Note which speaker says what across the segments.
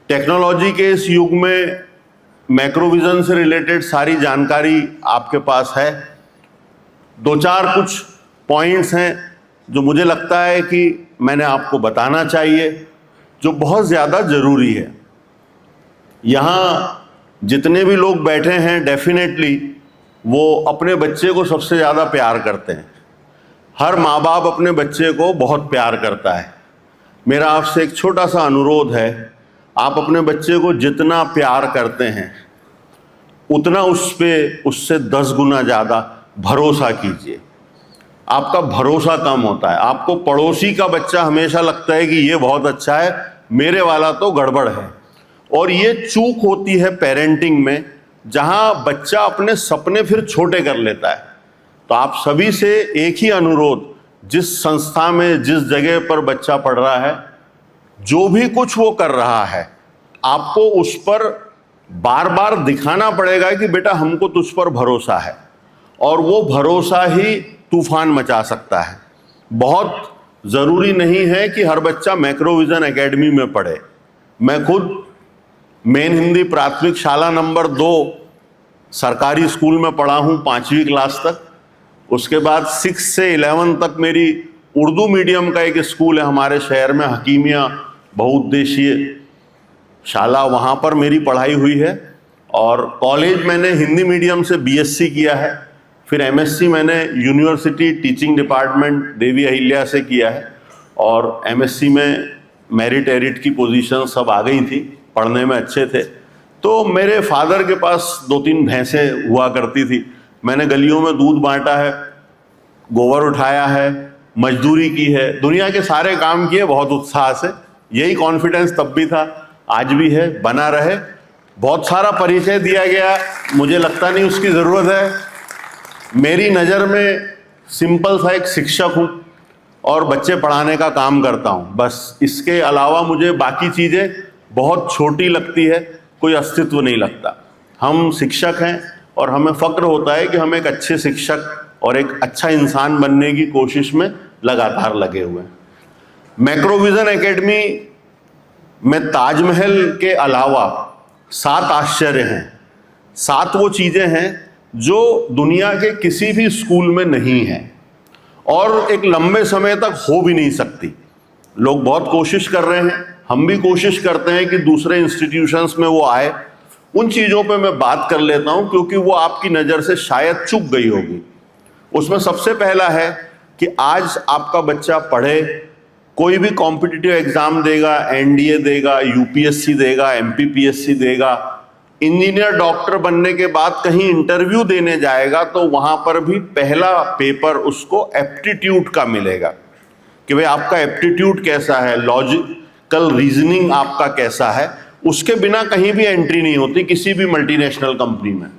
Speaker 1: Technology के इस युग में मैक्रोविजन से रिलेटेड सारी जानकारी आपके पास है। दो चार कुछ पॉइंट्स हैं जो मुझे लगता है कि मैंने आपको बताना चाहिए, जो बहुत ज़्यादा ज़रूरी है। यहाँ जितने भी लोग बैठे हैं डेफिनेटली वो अपने बच्चे को सबसे ज़्यादा प्यार करते हैं। हर माँ बाप अपने बच्चे को बहुत प्यार करता है। मेरा आपसे एक छोटा सा अनुरोध है, आप अपने बच्चे को जितना प्यार करते हैं उतना उससे 10 गुना ज़्यादा भरोसा कीजिए। आपका भरोसा कम होता है। आपको पड़ोसी का बच्चा हमेशा लगता है कि ये बहुत अच्छा है, मेरे वाला तो गड़बड़ है। और ये चूक होती है पेरेंटिंग में, जहाँ बच्चा अपने सपने फिर छोटे कर लेता है। तो आप सभी से एक ही अनुरोध, जिस संस्था में जिस जगह पर बच्चा पढ़ रहा है, जो भी कुछ वो कर रहा है, आपको उस पर बार बार दिखाना पड़ेगा कि बेटा हमको तुझ पर भरोसा है। और वो भरोसा ही तूफान मचा सकता है। बहुत ज़रूरी नहीं है कि हर बच्चा मैक्रोविजन एकेडमी में पढ़े। मैं खुद मेन हिंदी प्राथमिक शाला नंबर 2 सरकारी स्कूल में पढ़ा हूँ 5वीं क्लास तक। उसके बाद 6 से 11 तक मेरी उर्दू मीडियम का एक स्कूल है हमारे शहर में, हकीमिया बहुउद्देशीय शाला, वहाँ पर मेरी पढ़ाई हुई है। और कॉलेज मैंने हिंदी मीडियम से बीएससी किया है। फिर एमएससी मैंने university teaching department Devi Ahilya से किया है। और एमएससी में मेरिट एरिट की पोजीशन सब आ गई थी, पढ़ने में अच्छे थे। तो मेरे फादर के पास 2-3 भैंसें हुआ करती थी। मैंने गलियों में दूध बांटा है, गोबर उठाया है, मजदूरी की है, दुनिया के सारे काम किए बहुत उत्साह से। यही कॉन्फिडेंस तब भी था, आज भी है, बना रहे। बहुत सारा परिचय दिया गया, मुझे लगता नहीं उसकी ज़रूरत है। मेरी नज़र में सिंपल सा एक शिक्षक हूँ और बच्चे पढ़ाने का काम करता हूँ, बस। इसके अलावा मुझे बाकी चीज़ें बहुत छोटी लगती है, कोई अस्तित्व नहीं लगता। हम शिक्षक हैं और हमें फ़क्र होता है कि हम एक अच्छे शिक्षक और एक अच्छा इंसान बनने की कोशिश में लगातार लगे हुए हैं। मैक्रोविजन एकेडमी में ताजमहल के अलावा 7 आश्चर्य हैं। 7 वो चीज़ें हैं जो दुनिया के किसी भी स्कूल में नहीं है और एक लंबे समय तक हो भी नहीं सकती। लोग बहुत कोशिश कर रहे हैं, हम भी कोशिश करते हैं कि दूसरे इंस्टीट्यूशंस में वो आए। उन चीज़ों पे मैं बात कर लेता हूं क्योंकि वो आपकी नज़र से शायद चूक गई होगी। उसमें सबसे पहला है कि आज आपका बच्चा पढ़े, कोई भी कॉम्पिटिटिव एग्जाम देगा, एनडीए देगा, यूपीएससी देगा, एमपीपीएससी देगा, इंजीनियर डॉक्टर बनने के बाद कहीं इंटरव्यू देने जाएगा तो वहां पर भी पहला पेपर उसको एप्टीट्यूड का मिलेगा कि भाई आपका एप्टीट्यूड कैसा है, लॉजिकल रीजनिंग आपका कैसा है। उसके बिना कहीं भी एंट्री नहीं होती किसी भी मल्टीनेशनल कंपनी में।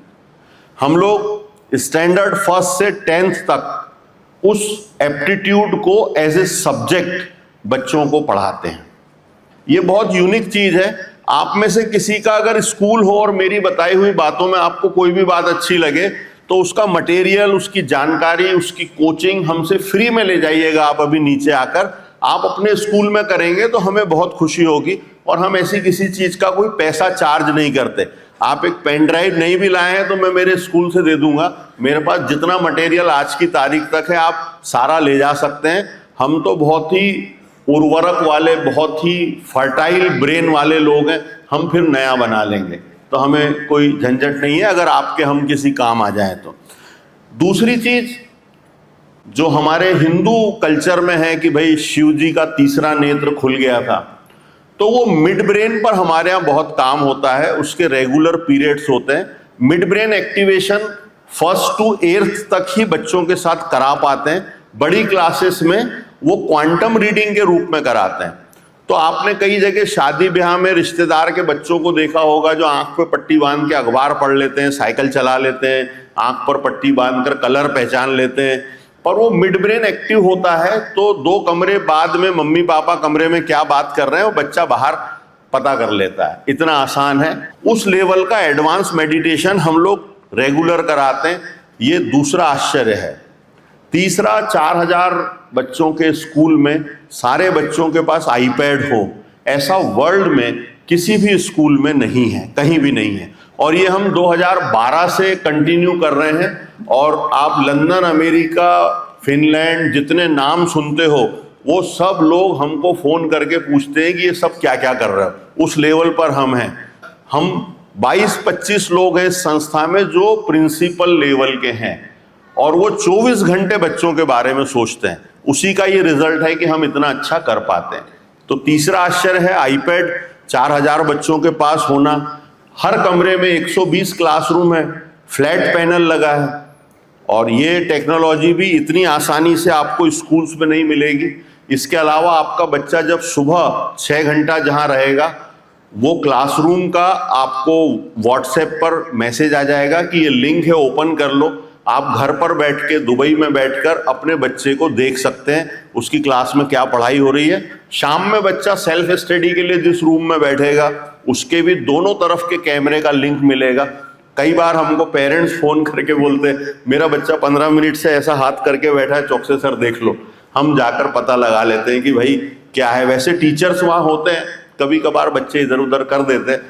Speaker 1: हम लोग स्टैंडर्ड 1 से 10th तक उस एप्टीट्यूड को एज ए सब्जेक्ट बच्चों को पढ़ाते हैं। ये बहुत यूनिक चीज़ है। आप में से किसी का अगर स्कूल हो और मेरी बताई हुई बातों में आपको कोई भी बात अच्छी लगे तो उसका मटेरियल, उसकी जानकारी, उसकी कोचिंग हमसे फ्री में ले जाइएगा। आप अभी नीचे आकर आप अपने स्कूल में करेंगे तो हमें बहुत खुशी होगी। और हम ऐसी किसी चीज़ का कोई पैसा चार्ज नहीं करते। आप एक पेन ड्राइव नहीं भी लाए हैं तो मैं मेरे स्कूल से दे दूंगा। मेरे पास जितना मटेरियल आज की तारीख तक है आप सारा ले जा सकते हैं। हम तो बहुत ही उर्वरक वाले, बहुत ही फर्टाइल ब्रेन वाले लोग हैं। हम फिर नया बना लेंगे, तो हमें कोई झंझट नहीं है अगर आपके हम किसी काम आ जाएं तो। दूसरी चीज जो हमारे हिंदू कल्चर में है कि भाई शिव जी का तीसरा नेत्र खुल गया था, तो वो मिड ब्रेन पर हमारे यहाँ बहुत काम होता है। उसके रेगुलर पीरियड्स होते हैं। Mid brain activation 1st to 8th तक ही बच्चों के साथ करा पाते हैं। बड़ी क्लासेस में वो क्वांटम रीडिंग के रूप में कराते हैं। तो आपने कई जगह शादी ब्याह में रिश्तेदार के बच्चों को देखा होगा जो आंख पे पट्टी बांध के अखबार पढ़ लेते हैं, साइकिल चला लेते हैं, आंख पर पट्टी बांधकर कलर पहचान लेते हैं। पर वो मिड ब्रेन एक्टिव होता है तो 2 कमरे बाद में मम्मी पापा कमरे में क्या बात कर रहे हैं वो बच्चा बाहर पता कर लेता है। इतना आसान है। उस लेवल का एडवांस मेडिटेशन हम लोग रेगुलर कराते हैं। ये दूसरा आश्चर्य है। तीसरा, 4000 बच्चों के स्कूल में सारे बच्चों के पास आईपैड हो, ऐसा वर्ल्ड में किसी भी स्कूल में नहीं है, कहीं भी नहीं है। और ये हम 2012 से कंटिन्यू कर रहे हैं। और आप लंदन, अमेरिका, फिनलैंड, जितने नाम सुनते हो वो सब लोग हमको फोन करके पूछते हैं कि ये सब क्या क्या कर रहे हो। उस लेवल पर हम हैं। हम 22-25 लोग हैं इस संस्था में जो प्रिंसिपल लेवल के हैं, और वो 24 घंटे बच्चों के बारे में सोचते हैं। उसी का ये रिजल्ट है कि हम इतना अच्छा कर पाते हैं। तो तीसरा आश्चर्य है आईपैड 4000 बच्चों के पास होना। हर कमरे में 120 क्लासरूम है, फ्लैट पैनल लगा है। और ये टेक्नोलॉजी भी इतनी आसानी से आपको स्कूल्स में नहीं मिलेगी। इसके अलावा आपका बच्चा जब सुबह 6 घंटा जहां रहेगा, वो क्लासरूम का आपको व्हाट्सएप पर मैसेज आ जाएगा कि ये लिंक है, ओपन कर लो। आप घर पर बैठ के, दुबई में बैठकर अपने बच्चे को देख सकते हैं उसकी क्लास में क्या पढ़ाई हो रही है। शाम में बच्चा सेल्फ स्टडी के लिए जिस रूम में बैठेगा उसके भी दोनों तरफ के कैमरे का लिंक मिलेगा। कई बार हमको पेरेंट्स फोन करके बोलते हैं मेरा बच्चा 15 मिनट से ऐसा हाथ करके बैठा है, चौक से सर देख लो। हम जाकर पता लगा लेते हैं कि भाई क्या है। वैसे टीचर्स वहाँ होते हैं, कभी कभार बच्चे इधर उधर कर देते हैं।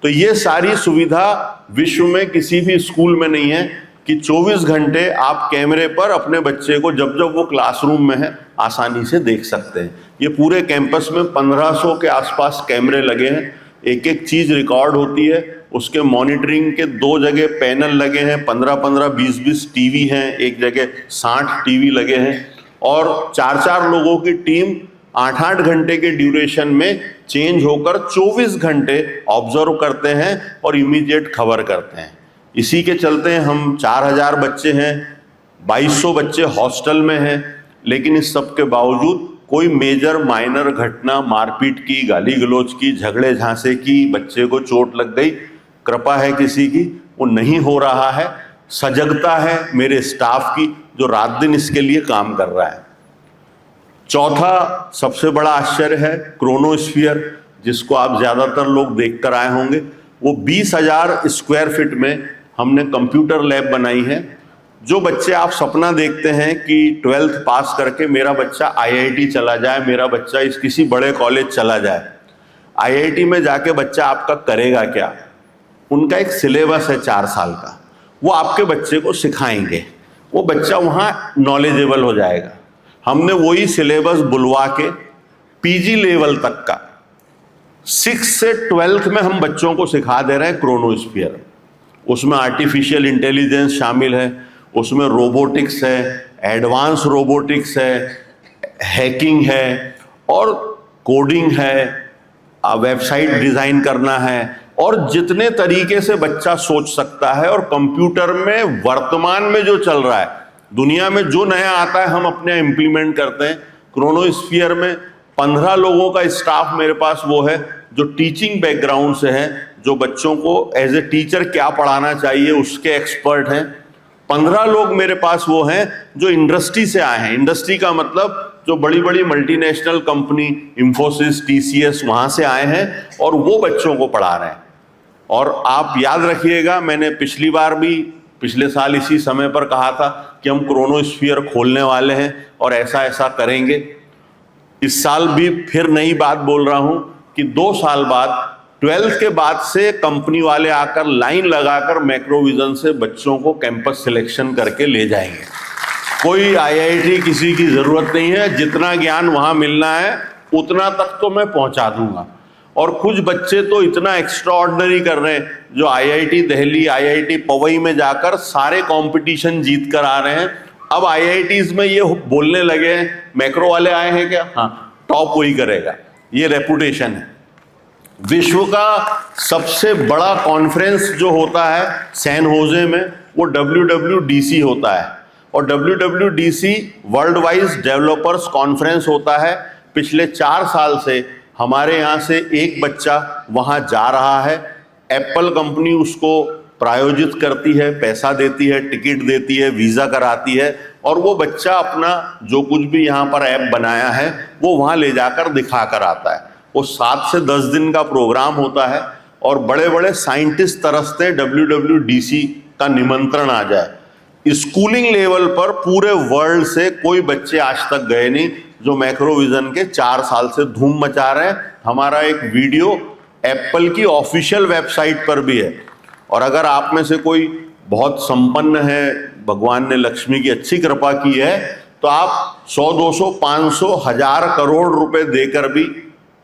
Speaker 1: तो ये सारी सुविधा विश्व में किसी भी स्कूल में नहीं है कि 24 घंटे आप कैमरे पर अपने बच्चे को जब जब वो क्लासरूम में है आसानी से देख सकते हैं। ये पूरे कैंपस में 1500 के आसपास कैमरे लगे हैं। एक एक चीज रिकॉर्ड होती है। उसके मॉनिटरिंग के 2 जगह पैनल लगे हैं, 15-15, 20-20 टीवी हैं, एक जगह 60 टीवी लगे हैं। और 4-4 लोगों की टीम 8-8 घंटे के ड्यूरेशन में चेंज होकर 24 घंटे ऑब्जर्व करते हैं और इमीडिएट खबर करते हैं। इसी के चलते हम 4000 बच्चे हैं, 2200 बच्चे हॉस्टल में हैं। लेकिन इस सब के बावजूद कोई मेजर माइनर घटना, मारपीट की, गाली गलौज की, झगड़े झांसे की, बच्चे को चोट लग गई, कृपा है किसी की, वो नहीं हो रहा है। सजगता है मेरे स्टाफ की जो रात दिन इसके लिए काम कर रहा है। चौथा सबसे बड़ा आश्चर्य है क्रोनोस्फीयर, जिसको आप ज्यादातर लोग देखकर आए होंगे। वो 20,000 स्क्वायर फीट में हमने कंप्यूटर लैब बनाई है। जो बच्चे आप सपना देखते हैं कि 12th पास करके मेरा बच्चा आईआईटी चला जाए, मेरा बच्चा इस किसी बड़े कॉलेज चला जाए, आईआईटी में जाके बच्चा आपका करेगा क्या? उनका एक सिलेबस है 4 साल का, वो आपके बच्चे को सिखाएंगे, वो बच्चा वहाँ नॉलेजेबल हो जाएगा। हमने वही सिलेबस बुलवा के पीजी लेवल तक का 6 से 12th में हम बच्चों को सिखा दे रहे हैं क्रोनोस्फीयर। उसमें आर्टिफिशियल इंटेलिजेंस शामिल है, उसमें रोबोटिक्स है, एडवांस रोबोटिक्स है, हैकिंग है और कोडिंग है, वेबसाइट डिजाइन करना है, और जितने तरीके से बच्चा सोच सकता है। और कंप्यूटर में वर्तमान में जो चल रहा है, दुनिया में जो नया आता है, हम अपने इम्प्लीमेंट करते हैं। क्रोनोस्फीयर में 15 लोगों का स्टाफ मेरे पास वो है जो टीचिंग बैकग्राउंड से है, जो बच्चों को एज ए टीचर क्या पढ़ाना चाहिए उसके एक्सपर्ट हैं। 15 लोग मेरे पास वो हैं जो इंडस्ट्री से आए हैं। इंडस्ट्री का मतलब जो बड़ी बड़ी मल्टीनेशनल कंपनी, इंफोसिस, टीसीएस, वहां से आए हैं और वो बच्चों को पढ़ा रहे हैं। और आप याद रखिएगा, मैंने पिछली बार भी पिछले साल इसी समय पर कहा था कि हम क्रोनोस्फीयर खोलने वाले हैं और ऐसा ऐसा करेंगे। इस साल भी फिर नई बात बोल रहा हूं कि 2 साल बाद 12th के बाद से कंपनी वाले आकर लाइन लगाकर मैक्रोविजन से बच्चों को कैंपस सिलेक्शन करके ले जाएंगे। कोई आईआईटी किसी की जरूरत नहीं है, जितना ज्ञान वहां मिलना है उतना तक तो मैं पहुंचा दूंगा। और कुछ बच्चे तो इतना एक्स्ट्रा ऑर्डिनरी कर रहे हैं जो आईआईटी दिल्ली, आईआईटी पवई में जाकर सारे कंपटीशन जीत कर आ रहे हैं। अब आईआईटीज में ये बोलने लगे हैं मैक्रो वाले आए हैं क्या? हाँ, टॉप वही करेगा, ये रेपुटेशन है। विश्व का सबसे बड़ा कॉन्फ्रेंस जो होता है सैन होजे में, वो WWDC होता है। और WWDC world wise developers conference होता है। पिछले 4 साल से हमारे यहाँ से एक बच्चा वहाँ जा रहा है। एप्पल कंपनी उसको प्रायोजित करती है, पैसा देती है, टिकट देती है, वीज़ा कराती है, और वो बच्चा अपना जो कुछ भी यहाँ पर ऐप बनाया है वो वहाँ ले जाकर दिखा कर आता है। वो 7 से 10 दिन का प्रोग्राम होता है और बड़े बड़े साइंटिस्ट तरसते हैं WWDC का निमंत्रण आ जाए। स्कूलिंग लेवल पर पूरे वर्ल्ड से कोई बच्चे आज तक गए नहीं जो मैक्रोविजन के 4 साल से धूम मचा रहे हैं। हमारा एक वीडियो एप्पल की ऑफिशियल वेबसाइट पर भी है। और अगर आप में से कोई बहुत संपन्न है, भगवान ने लक्ष्मी की अच्छी कृपा की है, तो आप 100, 200, 500, 1000 करोड़ रुपए देकर भी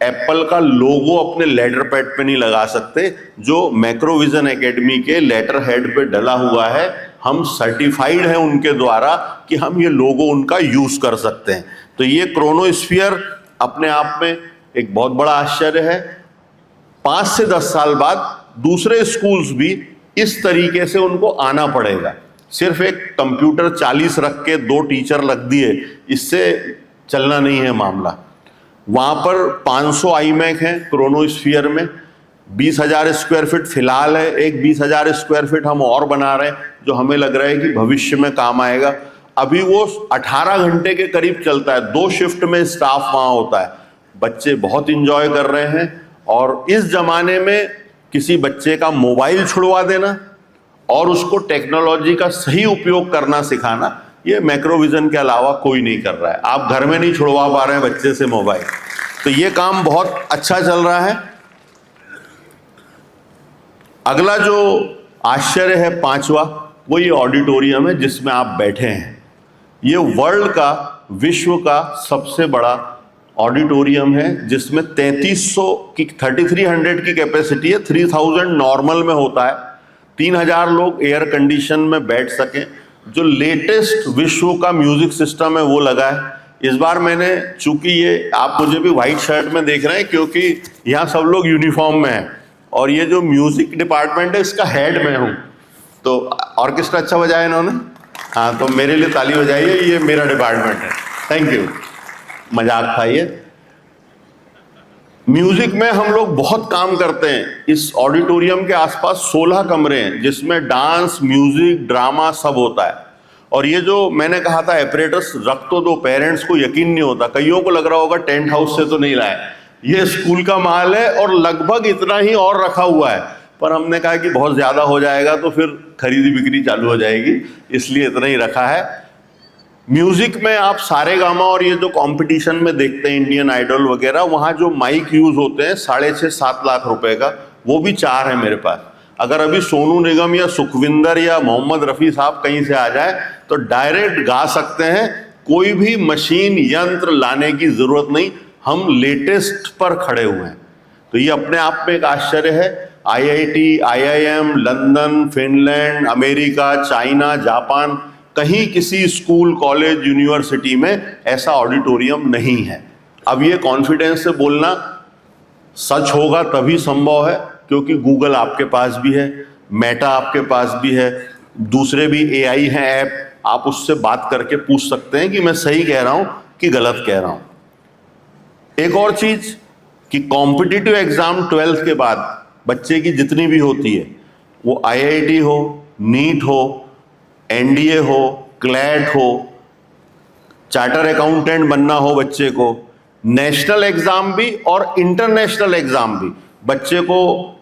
Speaker 1: एप्पल का लोगो अपने लेटर पैड पे नहीं लगा सकते, जो मैक्रोविजन एकेडमी के लेटर हेड पे डला हुआ है। हम सर्टिफाइड हैं उनके द्वारा कि हम ये लोगो उनका यूज कर सकते हैं। तो ये क्रोनोस्फीयर अपने आप में एक बहुत बड़ा आश्चर्य है। 5 से 10 साल बाद दूसरे स्कूल्स भी इस तरीके से उनको आना पड़ेगा। सिर्फ एक कंप्यूटर 40 रख के 2 टीचर रख दिए, इससे चलना नहीं है मामला। वहां पर 500 iMac हैं क्रोनोस्फीयर में, 20,000 स्क्वायर फीट फिलहाल है, एक 20,000 स्क्वायर फीट हम और बना रहे हैं जो हमें लग रहा है कि भविष्य में काम आएगा। अभी वो 18 घंटे के करीब चलता है, 2 शिफ्ट में स्टाफ वहां होता है। बच्चे बहुत इंजॉय कर रहे हैं। और इस जमाने में किसी बच्चे का मोबाइल छुड़वा देना और उसको टेक्नोलॉजी का सही उपयोग करना सिखाना, ये मैक्रोविजन के अलावा कोई नहीं कर रहा है। आप घर में नहीं छुड़वा पा रहे हैं बच्चे से मोबाइल, तो ये काम बहुत अच्छा चल रहा है। अगला जो आश्चर्य है 5वां, वो ये ऑडिटोरियम है जिसमें आप बैठे हैं। ये वर्ल्ड का, विश्व का सबसे बड़ा ऑडिटोरियम है जिसमें 3300 की कैपेसिटी है। 3000 नॉर्मल में होता है, 3000 लोग एयर कंडीशन में बैठ सकें। जो लेटेस्ट विश्व का म्यूजिक सिस्टम है वो लगा है। इस बार मैंने, चूंकि ये आप मुझे भी व्हाइट शर्ट में देख रहे हैं क्योंकि यहाँ सब लोग यूनिफॉर्म में हैं, और ये जो म्यूजिक डिपार्टमेंट है इसका हेड मैं हूँ। तो ऑर्केस्ट्रा अच्छा बजाया इन्होंने, हाँ, तो मेरे लिए ताली बजाइए, ये मेरा डिपार्टमेंट है। थैंक यू, मजाक था ये। म्यूजिक में हम लोग बहुत काम करते हैं। इस ऑडिटोरियम के आसपास 16 कमरे हैं जिसमें डांस, म्यूजिक, ड्रामा सब होता है। और ये जो मैंने कहा था एपरेटस रख तो दो, पेरेंट्स को यकीन नहीं होता, कईयों को लग रहा होगा टेंट हाउस से तो नहीं लाए, ये स्कूल का माल है और लगभग इतना ही और रखा हुआ है। पर हमने कहा कि बहुत ज्यादा हो जाएगा तो फिर खरीदी बिक्री चालू हो जाएगी, इसलिए इतना ही रखा है। म्यूजिक में आप सारे गामा और ये जो कंपटीशन में देखते हैं इंडियन आइडल वगैरह, वहां जो माइक यूज होते हैं 6.5-7 लाख रुपए का, वो भी 4 है मेरे पास। अगर अभी सोनू निगम या सुखविंदर या मोहम्मद रफी साहब कहीं से आ जाए तो डायरेक्ट गा सकते हैं, कोई भी मशीन यंत्र लाने की जरूरत नहीं, हम लेटेस्ट पर खड़े हुए हैं। तो ये अपने आप में एक आश्चर्य है। IIT, IIM, London, Finland, America, China, Japan, कहीं किसी स्कूल, कॉलेज, यूनिवर्सिटी में ऐसा ऑडिटोरियम नहीं है। अब ये कॉन्फिडेंस से बोलना सच होगा तभी संभव है क्योंकि गूगल आपके पास भी है, मेटा आपके पास भी है, दूसरे भी AI हैं ऐप, आप उससे बात करके पूछ सकते हैं कि मैं सही कह रहा हूं कि गलत कह रहा हूं। एक और चीज कि कॉम्पिटिटिव एग्जाम 12th के बाद बच्चे की जितनी भी होती है, वो IIT हो, नीट हो, NDA हो, क्लैट हो, चार्टर अकाउंटेंट बनना हो बच्चे को, नेशनल एग्जाम भी और इंटरनेशनल एग्जाम भी। बच्चे को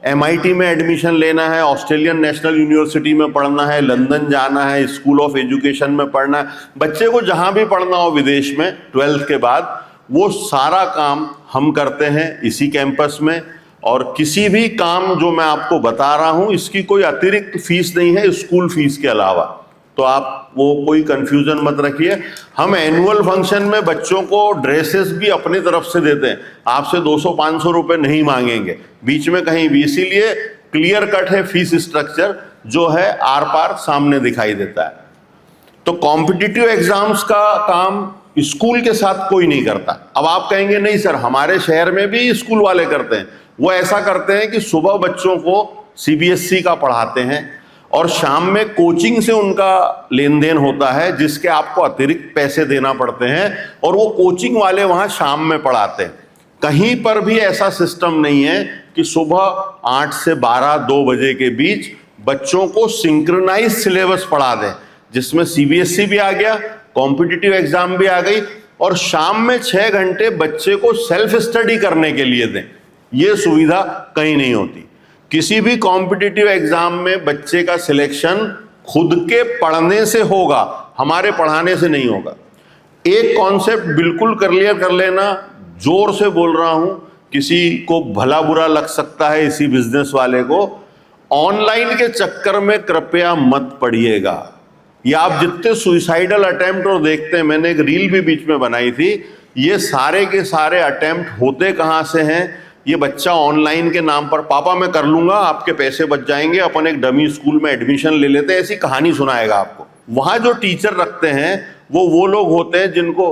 Speaker 1: MIT में एडमिशन लेना है, ऑस्ट्रेलियन नेशनल यूनिवर्सिटी में पढ़ना है, लंदन जाना है, स्कूल ऑफ एजुकेशन में पढ़ना है, बच्चे को जहां भी पढ़ना हो विदेश में 12th के बाद, वो सारा काम हम करते हैं इसी कैंपस में। और किसी भी काम जो मैं आपको बता रहा हूं इसकी कोई अतिरिक्त फीस नहीं है स्कूल फीस के अलावा, तो आप वो कोई कंफ्यूजन मत रखिए। हम एनुअल फंक्शन में बच्चों को ड्रेसेस भी अपनी तरफ से देते हैं, आपसे 200-500 रुपए नहीं मांगेंगे बीच में कहीं भी, इसीलिए क्लियर कट है फीस स्ट्रक्चर, जो है आर पार सामने दिखाई देता है। तो कॉम्पिटिटिव एग्जाम्स का काम स्कूल के साथ कोई नहीं करता। अब आप कहेंगे नहीं सर, हमारे शहर में भी स्कूल वाले करते हैं। वो ऐसा करते हैं कि सुबह बच्चों को CBSE का पढ़ाते हैं और शाम में कोचिंग से उनका लेन देन होता है जिसके आपको अतिरिक्त पैसे देना पड़ते हैं, और वो कोचिंग वाले वहां शाम में पढ़ाते हैं। कहीं पर भी ऐसा सिस्टम नहीं है कि सुबह 8 से 12 2 बजे के बीच बच्चों को सिंक्रोनाइज सिलेबस पढ़ा दें जिसमें CBSE भी आ गया, कॉम्पिटिटिव एग्जाम भी आ गई, और शाम में 6 घंटे बच्चे को सेल्फ स्टडी करने के लिए दें। ये सुविधा कहीं नहीं होती। किसी भी कॉम्पिटिटिव एग्जाम में बच्चे का सिलेक्शन खुद के पढ़ने से होगा, हमारे पढ़ाने से नहीं होगा। एक कॉन्सेप्ट बिल्कुल क्लियर कर लेना, जोर से बोल रहा हूं किसी को भला बुरा लग सकता है इसी बिजनेस वाले को, ऑनलाइन के चक्कर में कृपया मत पड़िएगा। या आप जितने सुइसाइडल अटेम्प्ट और देखते हैं, मैंने एक रील भी बीच में बनाई थी, ये सारे के सारे अटेम्प्ट होते कहाँ से हैं? ये बच्चा ऑनलाइन के नाम पर, पापा मैं कर लूंगा, आपके पैसे बच जाएंगे, अपन एक डमी स्कूल में एडमिशन ले लेते हैं, ऐसी कहानी सुनाएगा आपको। वहां जो टीचर रखते हैं वो लोग होते हैं जिनको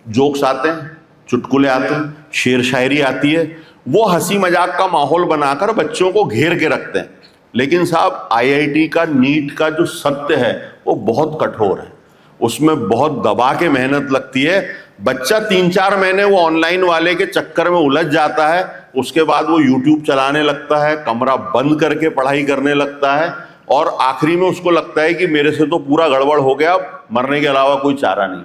Speaker 1: जोक्स आते हैं, चुटकुले आते हैं, शेर शायरी आती है, वो हंसी मजाक का माहौल बनाकर बच्चों को घेर के रखते हैं। लेकिन साहब आईआईटी का, नीट का जो सत्य है वो बहुत कठोर है, उसमें बहुत दबा के मेहनत लगती है। बच्चा 3-4 महीने वो ऑनलाइन वाले के चक्कर में उलझ जाता है, उसके बाद वो यूट्यूब चलाने लगता है, कमरा बंद करके पढ़ाई करने लगता है, और आखिरी में उसको लगता है कि मेरे से तो पूरा गड़बड़ हो गया, मरने के अलावा कोई चारा नहीं।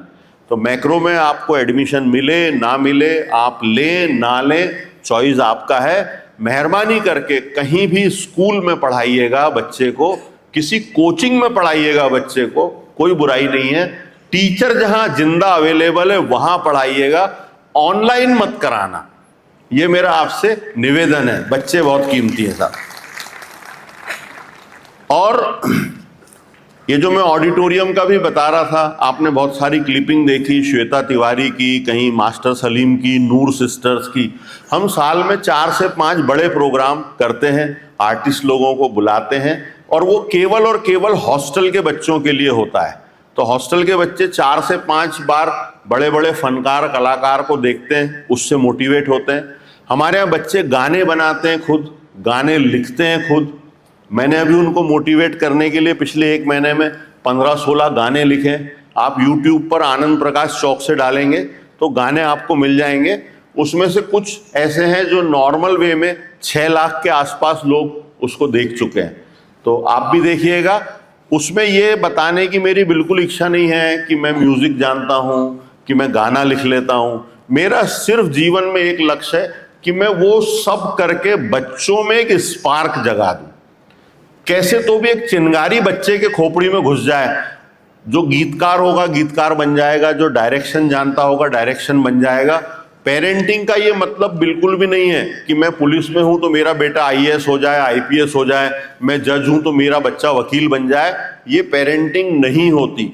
Speaker 1: तो मैक्रो में आपको एडमिशन मिले ना मिले, आप लें ना लें, चॉइस आपका है। मेहरबानी करके कहीं भी स्कूल में पढ़ाइएगा बच्चे को, किसी कोचिंग में पढ़ाइएगा बच्चे को, कोई बुराई नहीं है। टीचर जहां जिंदा अवेलेबल है वहां पढ़ाइएगा, ऑनलाइन मत कराना, ये मेरा आपसे निवेदन है। बच्चे बहुत कीमती है साहब। और ये जो मैं ऑडिटोरियम का भी बता रहा था, आपने बहुत सारी क्लिपिंग देखी, श्वेता तिवारी की, कहीं मास्टर सलीम की, नूर सिस्टर्स की। हम साल में 4 से 5 बड़े प्रोग्राम करते हैं, आर्टिस्ट लोगों को बुलाते हैं, और वो केवल और केवल हॉस्टल के बच्चों के लिए होता है। तो हॉस्टल के बच्चे 4 से 5 बार बड़े बड़े फनकार कलाकार को देखते हैं, उससे मोटिवेट होते हैं। हमारे यहाँ बच्चे गाने बनाते हैं खुद, गाने लिखते हैं खुद। मैंने अभी उनको मोटिवेट करने के लिए पिछले 1 महीने में 15-16 गाने लिखे। आप YouTube पर आनंद प्रकाश चौक से डालेंगे तो गाने आपको मिल जाएंगे। उसमें से कुछ ऐसे हैं जो नॉर्मल वे में 6 लाख के आसपास लोग उसको देख चुके हैं, तो आप भी देखिएगा। उसमें ये बताने की मेरी बिल्कुल इच्छा नहीं है कि मैं म्यूजिक जानता हूँ, कि मैं गाना लिख लेता हूँ। मेरा सिर्फ जीवन में एक लक्ष्य है कि मैं वो सब करके बच्चों में एक स्पार्क जगा दूं। कैसे तो भी एक चिंगारी बच्चे के खोपड़ी में घुस जाए। जो गीतकार होगा गीतकार बन जाएगा, जो डायरेक्शन जानता होगा डायरेक्शन बन जाएगा। पेरेंटिंग का ये मतलब बिल्कुल भी नहीं है कि मैं पुलिस में हूं तो मेरा बेटा आईएएस हो जाए, आईपीएस हो जाए, मैं जज हूं तो मेरा बच्चा वकील बन जाए। ये पेरेंटिंग नहीं होती।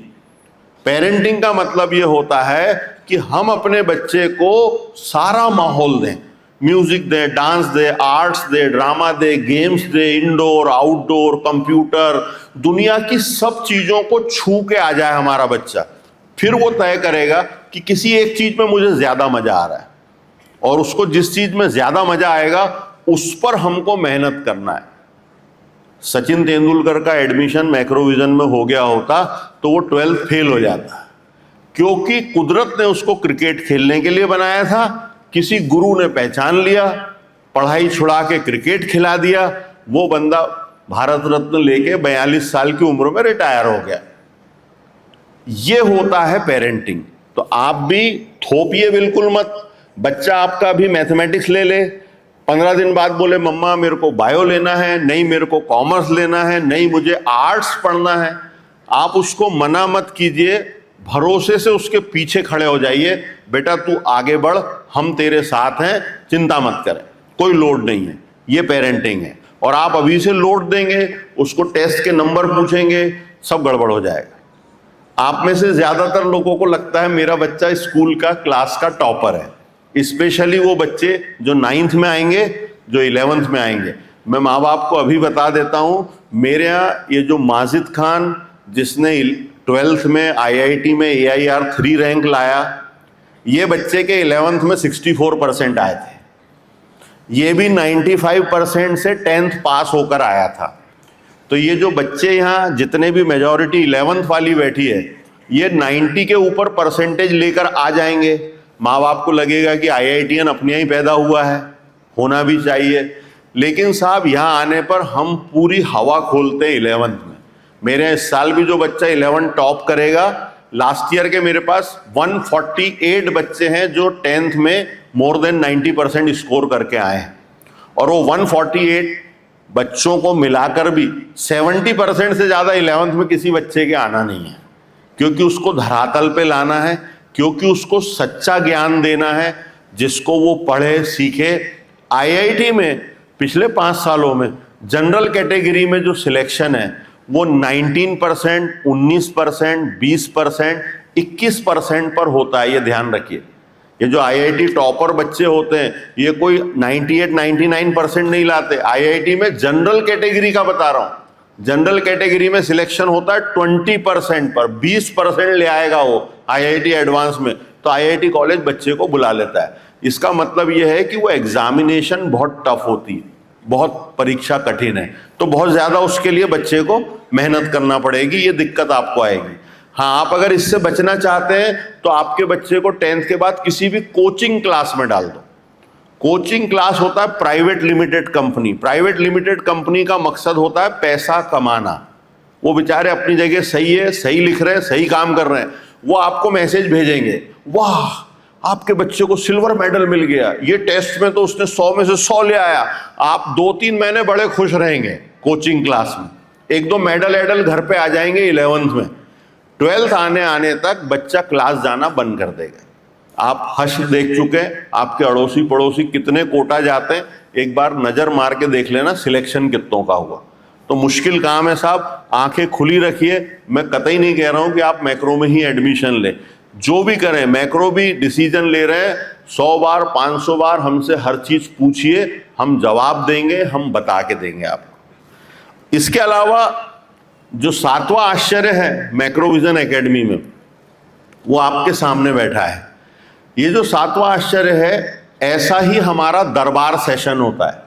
Speaker 1: पेरेंटिंग का मतलब ये होता है कि हम अपने बच्चे को सारा माहौल दें, म्यूजिक दे, डांस दे, आर्ट्स दे, ड्रामा दे, गेम्स दे, इंडोर आउटडोर, कंप्यूटर, दुनिया की सब चीजों को छू के आ जाए हमारा बच्चा। फिर वो तय करेगा कि किसी एक चीज में मुझे ज्यादा मजा आ रहा है, और उसको जिस चीज में ज्यादा मजा आएगा उस पर हमको मेहनत करना है। सचिन तेंदुलकर का एडमिशन मैक्रोविजन में हो गया होता तो वो 12th फेल हो जाता, क्योंकि कुदरत ने उसको क्रिकेट खेलने के लिए बनाया था। किसी गुरु ने पहचान लिया, पढ़ाई छुड़ा के क्रिकेट खिला दिया, वो बंदा भारत रत्न लेके 42 साल की उम्र में रिटायर हो गया। ये होता है पेरेंटिंग। तो आप भी थोपिए बिल्कुल मत। बच्चा आपका भी मैथमेटिक्स ले ले, 15 दिन बाद बोले मम्मा मेरे को बायो लेना है, नहीं मेरे को कॉमर्स लेना है, नहीं मुझे आर्ट्स पढ़ना है, आप उसको मना मत कीजिए, भरोसे से उसके पीछे खड़े हो जाइए। बेटा तू आगे बढ़, हम तेरे साथ हैं, चिंता मत कर, कोई लोड नहीं है। ये पेरेंटिंग है। और आप अभी से लोड देंगे, उसको टेस्ट के नंबर पूछेंगे, सब गड़बड़ हो जाएगा। आप में से ज्यादातर लोगों को लगता है मेरा बच्चा स्कूल का क्लास का टॉपर है, स्पेशली वो बच्चे जो 9th में आएंगे, जो 11th में आएंगे। मैं माँ बाप को अभी बता देता हूँ, मेरे यहाँ ये जो माजिद खान जिसने 12th में आईआईटी में AIR 3 रैंक लाया, ये बच्चे के 11th में 64% आए थे। ये भी 95% से 10th पास होकर आया था। तो ये जो बच्चे यहाँ जितने भी मेजॉरिटी 11th वाली बैठी है, ये 90 के ऊपर परसेंटेज लेकर आ जाएंगे। माँ बाप को लगेगा कि IITian अपने ही पैदा हुआ है, होना भी चाहिए। लेकिन साहब यहाँ आने पर हम पूरी हवा खोलते हैं 11th में। मेरे इस साल भी जो बच्चा 11 टॉप करेगा, लास्ट ईयर के मेरे पास 148 बच्चे हैं जो 10th में मोर देन 90% स्कोर करके आए हैं। और वो 148 बच्चों को मिलाकर भी 70% से ज़्यादा 11th में किसी बच्चे के आना नहीं है, क्योंकि उसको धरातल पे लाना है, क्योंकि उसको सच्चा ज्ञान देना है जिसको वो पढ़े सीखे आईआईटी में पिछले 5 सालों में जनरल कैटेगरी में जो सिलेक्शन है वो 19%, 19%, 20%, 21% पर होता है। ये ध्यान रखिए, ये जो आईआईटी टॉपर बच्चे होते हैं ये कोई 98, 99% नहीं लाते। आईआईटी में जनरल कैटेगरी का बता रहा हूं, जनरल कैटेगरी में सिलेक्शन होता है 20% पर, 20% ले आएगा वो आईआईटी एडवांस में, तो आईआईटी कॉलेज बच्चे को बुला लेता है। इसका मतलब यह है कि वो एग्जामिनेशन बहुत टफ होती है, बहुत परीक्षा कठिन है, तो बहुत ज्यादा उसके लिए बच्चे को मेहनत करना पड़ेगी, ये दिक्कत आपको आएगी। हाँ, आप अगर इससे बचना चाहते हैं तो आपके बच्चे को 10th के बाद किसी भी कोचिंग क्लास में डाल दो। कोचिंग क्लास होता है private limited company. Private limited company का मकसद होता है पैसा कमाना। वो बेचारे अपनी जगह सही है, सही लिख रहे हैं, सही काम कर रहे हैं, वो आपको मैसेज भेजेंगे, वाह आपके बच्चे को सिल्वर मेडल मिल गया, ये टेस्ट में तो उसने 100 में से 100 ले आया। आप 2-3 महीने बड़े खुश रहेंगे कोचिंग क्लास में, 1-2 मेडल घर पे आ जाएंगे 11th में। 12th आने तक बच्चा क्लास जाना बंद कर देगा। आप हश्र देख चुके हैं, आपके अड़ोसी पड़ोसी कितने कोटा जाते हैं, एक बार नजर मार के देख लेना सिलेक्शन कितनों का हुआ। तो मुश्किल काम है साहब, आंखें खुली रखिए। मैं कतई नहीं कह रहा हूं कि आप मैक्रो में ही एडमिशन ले, जो भी करें, मैक्रो भी डिसीजन ले रहे हैं 100 बार 500 बार हमसे हर चीज पूछिए, हम जवाब देंगे, हम बता के देंगे आपको। इसके अलावा जो 7वां आश्चर्य है मैक्रोविजन एकेडमी में, वो आपके सामने बैठा है। ये जो 7वां आश्चर्य है, ऐसा ही हमारा दरबार सेशन होता है।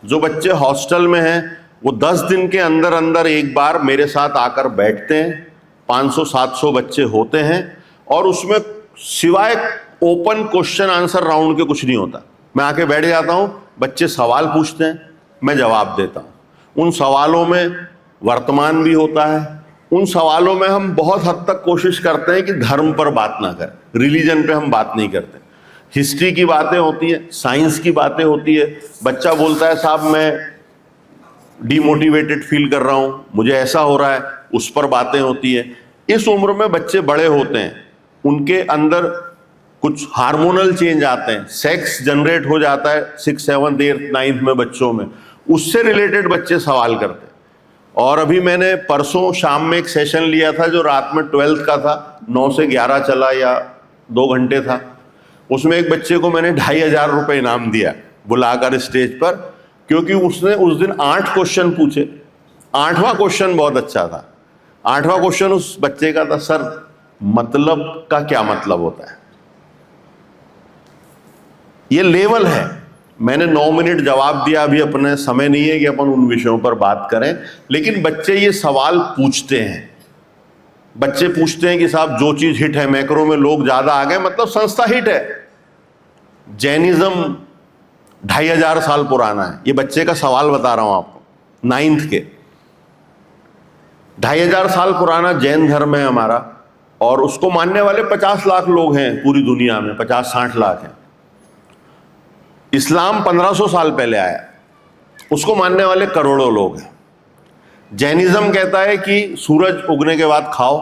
Speaker 1: जो बच्चे हॉस्टल में हैं वो 10 दिन के अंदर अंदर एक बार मेरे साथ आकर बैठते हैं। 500-700 बच्चे होते हैं और उसमें सिवाय ओपन क्वेश्चन आंसर राउंड के कुछ नहीं होता। मैं आके बैठ जाता हूं, बच्चे सवाल पूछते हैं, मैं जवाब देता हूं। उन सवालों में वर्तमान भी होता है। उन सवालों में हम बहुत हद तक कोशिश करते हैं कि धर्म पर बात ना करें, रिलीजन पे हम बात नहीं करते। हिस्ट्री की बातें होती है, साइंस की बातें होती है। बच्चा बोलता है साहब मैं डिमोटिवेटेड फील कर रहा हूं, मुझे ऐसा हो रहा है, उस पर बातें होती है। इस उम्र में बच्चे बड़े होते हैं, उनके अंदर कुछ हार्मोनल चेंज आते हैं, सेक्स जनरेट हो जाता है 6th, 7th, 8th, 9th में बच्चों में, उससे रिलेटेड बच्चे सवाल करते हैं। और अभी मैंने परसों शाम में एक सेशन लिया था जो रात में 12th का था, 9 से 11 चला या 2 घंटे था। उसमें एक बच्चे को मैंने 2500 रुपये इनाम दिया बुलाकर स्टेज पर, क्योंकि उसने उस दिन 8 क्वेश्चन पूछे। 8वां क्वेश्चन बहुत अच्छा था। 8वां क्वेश्चन उस बच्चे का था, सर मतलब का क्या मतलब होता है। ये लेवल है। मैंने 9 मिनट जवाब दिया, अभी अपने समय नहीं है कि अपन उन विषयों पर बात करें, लेकिन बच्चे ये सवाल पूछते हैं। बच्चे पूछते हैं कि साहब जो चीज हिट है, मैक्रो में लोग ज्यादा आ गए, मतलब संस्था हिट है। जैनिज्म 2500 साल पुराना है। ये बच्चे का सवाल बता रहा हूं आपको, 9th के। 2500 साल पुराना जैन धर्म है हमारा, और उसको मानने वाले 50 लाख लोग हैं पूरी दुनिया में, 50-60 लाख हैं। इस्लाम 1500 साल पहले आया, उसको मानने वाले करोड़ों लोग हैं। जैनिज्म कहता है कि सूरज उगने के बाद खाओ,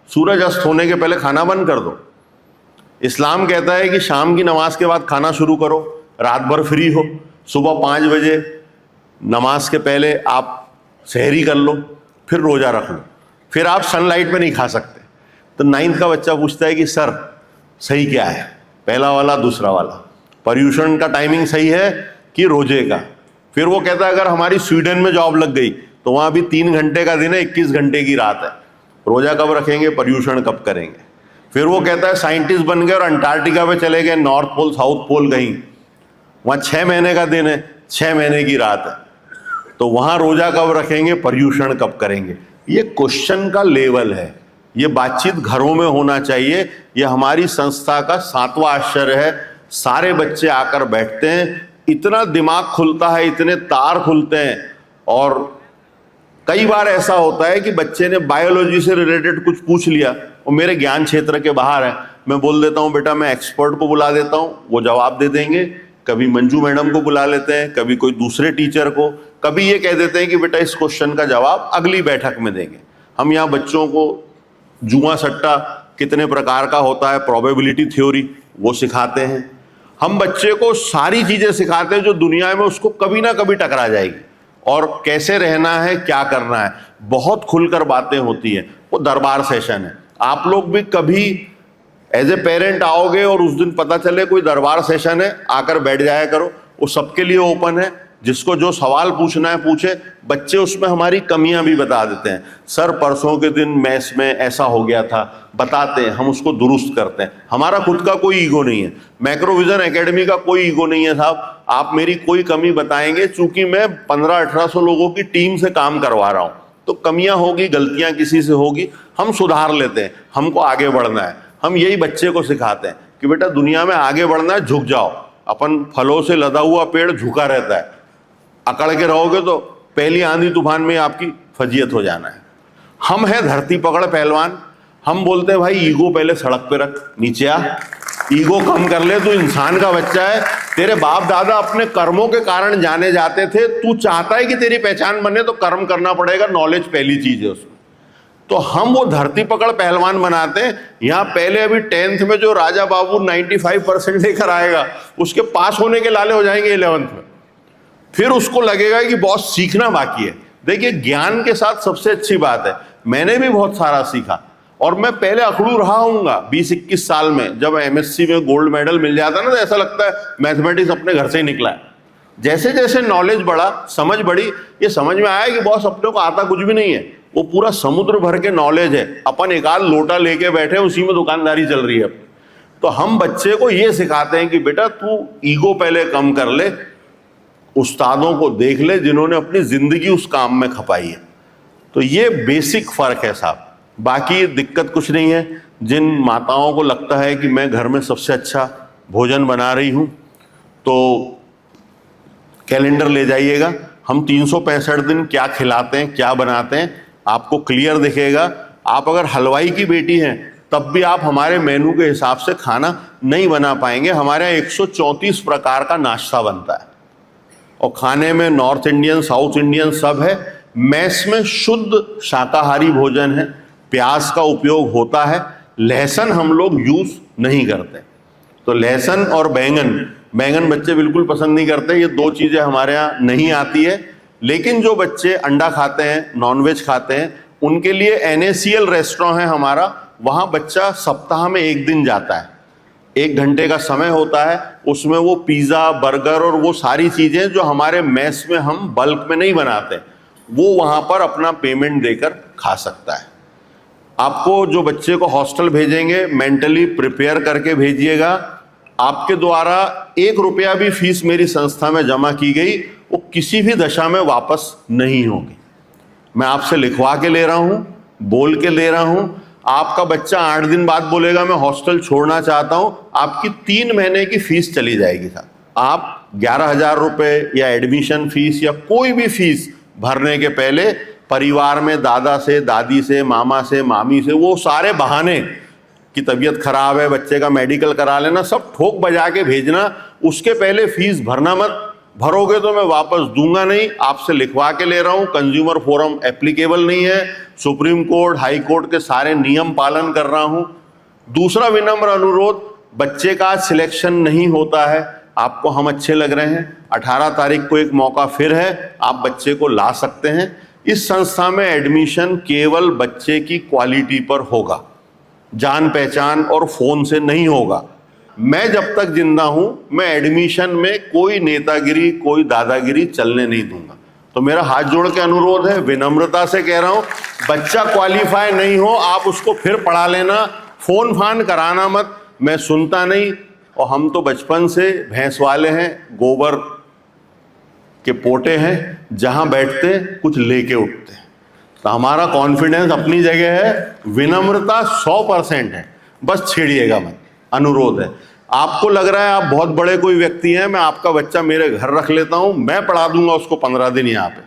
Speaker 1: सूरज अस्त होने के पहले खाना बंद कर दो। इस्लाम कहता है कि शाम की नमाज के बाद खाना शुरू करो, रात भर फ्री हो, सुबह 5 बजे नमाज के पहले आप सहरी कर लो, फिर रोजा रख लो, फिर आप सनलाइट में नहीं खा सकते। तो 9th का बच्चा पूछता है कि सर सही क्या है, पहला वाला दूसरा वाला, पर्यूषण का टाइमिंग सही है कि रोजे का। फिर वो कहता है अगर हमारी स्वीडन में जॉब लग गई तो वहां भी 3 घंटे का दिन है, 21 घंटे की रात है, रोजा कब रखेंगे, पर्यूषण कब करेंगे। फिर वो कहता है साइंटिस्ट बन गए और अंटार्कटिका पे चले गए, नॉर्थ पोल साउथ पोल कहीं, वहां 6 महीने का दिन है, 6 महीने की रात है, तो वहां रोजा कब रखेंगे, पर्यूषण कब करेंगे। ये क्वेश्चन का लेवल है। ये बातचीत घरों में होना चाहिए। ये हमारी संस्था का 7वां आश्चर्य है। सारे बच्चे आकर बैठते हैं, इतना दिमाग खुलता है, इतने तार खुलते हैं। और कई बार ऐसा होता है कि बच्चे ने बायोलॉजी से रिलेटेड कुछ पूछ लिया और मेरे ज्ञान क्षेत्र के बाहर है, मैं बोल देता हूं बेटा मैं एक्सपर्ट को बुला देता हूं, वो जवाब दे देंगे। कभी मंजू मैडम को बुला लेते हैं, कभी कोई दूसरे टीचर को, कभी ये कह देते हैं कि बेटा इस क्वेश्चन का जवाब अगली बैठक में देंगे। हम यहाँ बच्चों को जुआ सट्टा कितने प्रकार का होता है, प्रोबेबिलिटी थ्योरी, वो सिखाते हैं। हम बच्चे को सारी चीजें सिखाते हैं जो दुनिया में उसको कभी ना कभी टकरा जाएगी, और कैसे रहना है, क्या करना है, बहुत खुलकर बातें होती हैं। वो दरबार सेशन है। आप लोग भी कभी एज ए पेरेंट आओगे और उस दिन पता चले कोई दरबार सेशन है, आकर बैठ जाया करो। वो सबके लिए ओपन है, जिसको जो सवाल पूछना है पूछे। बच्चे उसमें हमारी कमियां भी बता देते हैं। सर परसों के दिन मैथ्स में ऐसा हो गया था, बताते हैं, हम उसको दुरुस्त करते हैं। हमारा खुद का कोई ईगो नहीं है, मैक्रोविजन एकेडमी का कोई ईगो नहीं है साहब। आप मेरी कोई कमी बताएंगे, चूंकि मैं 1500-1800 लोगों की टीम से काम करवा रहा हूं, तो कमियां होगी, गलतियां किसी से होगी, हम सुधार लेते हैं। हमको आगे बढ़ना है। हम यही बच्चे को सिखाते हैं कि बेटा दुनिया में आगे बढ़ना है, झुक जाओ। अपन फलों से लदा हुआ पेड़ झुका रहता है, अकड़ के रहोगे तो पहली आंधी तूफान में आपकी फजीयत हो जाना है। हम हैं धरती पकड़ पहलवान। हम बोलते हैं भाई ईगो पहले सड़क पे रख, नीचे आ, ईगो कम कर ले। तू इंसान का बच्चा है, तेरे बाप दादा अपने कर्मों के कारण जाने जाते थे। तू चाहता है कि तेरी पहचान बने तो कर्म करना पड़ेगा, नॉलेज पहली चीज है उसमें। तो हम वो धरती पकड़ पहलवान बनाते हैं। यहाँ पहले अभी 10th में जो राजा बाबू 95% लेकर आएगा, उसके पास होने के लाले हो जाएंगे 11th में। फिर उसको लगेगा कि बहुत सीखना बाकी है। देखिए, ज्ञान के साथ सबसे अच्छी बात है, मैंने भी बहुत सारा सीखा, और मैं पहले अखड़ू रहा हूँगा 20-21 साल में। जब MSc में गोल्ड मेडल मिल जाता ना, तो ऐसा लगता है मैथमेटिक्स अपने घर से ही निकला है। जैसे जैसे नॉलेज बढ़ा, समझ बढ़ी, ये समझ में आया कि बॉस अपने को आता कुछ भी नहीं है, वो पूरा समुद्र भर के नॉलेज है। अपन एक आध लोटा लेके बैठे, उसी में दुकानदारी चल रही है। तो हम बच्चे को ये सिखाते हैं कि बेटा तू ईगो पहले कम कर ले, उस्तादों को देख ले जिन्होंने अपनी जिंदगी उस काम में खपाई है। तो ये बेसिक फर्क है साहब, बाकी दिक्कत कुछ नहीं है। जिन माताओं को लगता है कि मैं घर में सबसे अच्छा भोजन बना रही हूं, तो कैलेंडर ले जाइएगा, हम 365 दिन क्या खिलाते हैं, क्या बनाते हैं, आपको क्लियर दिखेगा। आप अगर हलवाई की बेटी हैं तब भी आप हमारे मेनू के हिसाब से खाना नहीं बना पाएंगे। हमारे यहाँ 134 प्रकार का नाश्ता बनता है, और खाने में नॉर्थ इंडियन, साउथ इंडियन सब है। मैस में शुद्ध शाकाहारी भोजन है, प्याज का उपयोग होता है, लहसुन हम लोग यूज नहीं करते। तो लहसुन और बैंगन बच्चे बिल्कुल पसंद नहीं करते। ये दो चीजें हमारे यहाँ नहीं आती है। लेकिन जो बच्चे अंडा खाते हैं, नॉनवेज खाते हैं, उनके लिए NACL रेस्टोरेंट है हमारा। वहाँ बच्चा सप्ताह में 1 दिन जाता है, 1 घंटे का समय होता है। उसमें वो पिज़्ज़ा, बर्गर और वो सारी चीज़ें जो हमारे मेस में हम बल्क में नहीं बनाते, वो वहाँ पर अपना पेमेंट देकर खा सकता है। आपको जो बच्चे को हॉस्टल भेजेंगे, मेंटली प्रिपेयर करके भेजिएगा। आपके द्वारा 1 रुपया भी फीस मेरी संस्था में जमा की गई, वो किसी भी दशा में वापस नहीं होगी। मैं आपसे लिखवा के ले रहा हूँ, बोल के ले रहा हूँ। आपका बच्चा 8 दिन बाद बोलेगा मैं हॉस्टल छोड़ना चाहता हूं, आपकी 3 महीने की फीस चली जाएगी साहब। आप 11,000 रुपए या एडमिशन फीस या कोई भी फीस भरने के पहले परिवार में दादा से, दादी से, मामा से, मामी से, वो सारे बहाने कि तबीयत खराब है, बच्चे का मेडिकल करा लेना, सब ठोक बजा के भेजना। उसके पहले फीस भरना मत। भरोगे तो मैं वापस दूंगा नहीं। आपसे लिखवा के ले रहा हूं। कंज्यूमर फोरम एप्लीकेबल नहीं है। सुप्रीम कोर्ट, हाई कोर्ट के सारे नियम पालन कर रहा हूं। दूसरा विनम्र अनुरोध, बच्चे का सिलेक्शन नहीं होता है। आपको हम अच्छे लग रहे हैं, 18 तारीख को एक मौका फिर है, आप बच्चे को ला सकते हैं। इस संस्था में एडमिशन केवल बच्चे की क्वालिटी पर होगा, जान पहचान और फोन से नहीं होगा। मैं जब तक जिंदा हूं, मैं एडमिशन में कोई नेतागिरी, कोई दादागिरी चलने नहीं दूंगा। तो मेरा हाथ जोड़ के अनुरोध है, विनम्रता से कह रहा हूं, बच्चा क्वालिफाई नहीं हो, आप उसको फिर पढ़ा लेना, फोन फान कराना मत। मैं सुनता नहीं, और हम तो बचपन से भैंस वाले हैं, गोबर के पोटे हैं, जहां बैठते कुछ लेके उठते हैं। तो हमारा कॉन्फिडेंस अपनी जगह है, विनम्रता 100% है, बस छेड़िएगा मत, अनुरोध है। आपको लग रहा है आप बहुत बड़े कोई व्यक्ति हैं, मैं आपका बच्चा मेरे घर रख लेता हूं, मैं पढ़ा दूंगा उसको 15 दिन यहाँ पे,